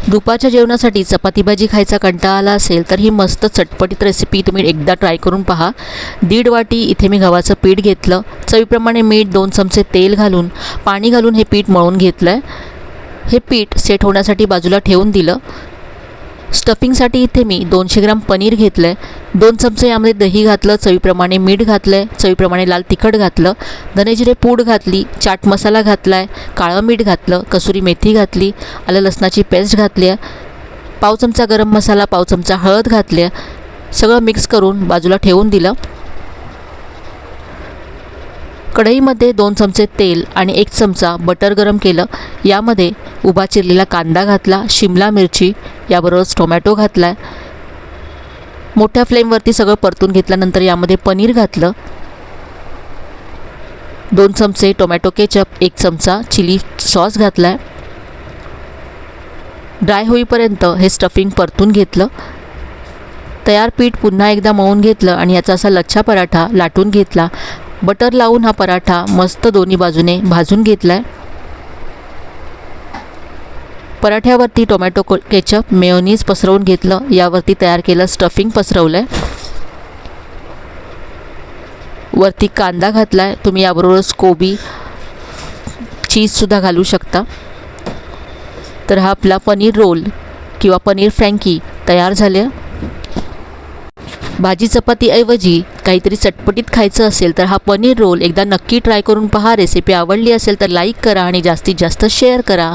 दुपारच्या जेवणासाठी चपाती भाजी खायचा कंटाळा आला असेल तर ही मस्त चटपटीत रेसिपी तुम्ही एकदा ट्राय करून पहा। 1.5 वाटी इथे मी गव्हाचं पीठ घेतलं, चवीप्रमाणे मीठ, 2 चमचे तेल घालून पाणी घालून हे पीठ मळून घेतलं आहे। हे पीठ सेट होण्यासाठी बाजूला ठेवून दिलं। स्टफिंगसाठी इथे मी 200 ग्राम पनीर घेतलं आहे, 2 चमचे यामध्ये दही घातलं, चवीप्रमाणे मीठ घातलं आहे, चवीप्रमाणे लाल तिखट घातलं, धने जिरे पूड घातली, चाट मसाला घातला आहे, काळं मीठ घातलं, कसुरी मेथी घातली, आलं लसणाची पेस्ट घातली आहे, पाव चमचा गरम मसाला, पाव चमचा हळद घातली आहे। सगळं मिक्स करून बाजूला ठेवून दिलं। कढईमध्ये 2 चमचे तेल आणि 1 चमचा बटर गरम केलं। यामध्ये उभा चिरलेला कांदा घातला, शिमला मिरची, याबरोबरच टोमॅटो घातला आहे। मोठ्या फ्लेमवरती सगळं परतून घेतल्यानंतर यामध्ये पनीर घातलं, 2 चमचे टोमॅटो केचप, 1 चमचा चिली सॉस घातला आहे। ड्राय होईपर्यंत हे स्टफिंग परतून घेतलं। तयार पीठ पुन्हा एकदा मळून घेतलं आणि याचा असा लच्छा पराठा लाटून घेतला। बटर लावून हा पराठा मस्त दोन्ही बाजूने भाजून घेतला आहे। पराठ्यावरती टोमॅटो केचप, मेयोनीज पसरवून घेतलं, यावरती तयार केलं स्टफिंग पसरवलं आहे। वरती कांदा घातला आहे, तुम्ही याबरोबरच कोबी, चीजसुद्धा घालू शकता। तर हा आपला पनीर रोल किंवा पनीर फ्रँकी तयार झाले। भाजी चपातीऐवजी काहीतरी चटपटीत खायचं असेल तर हा पनीर रोल एकदा नक्की ट्राय करून पहा। रेसिपी आवडली असेल तर लाईक करा आणि जास्तीत जास्त शेअर करा।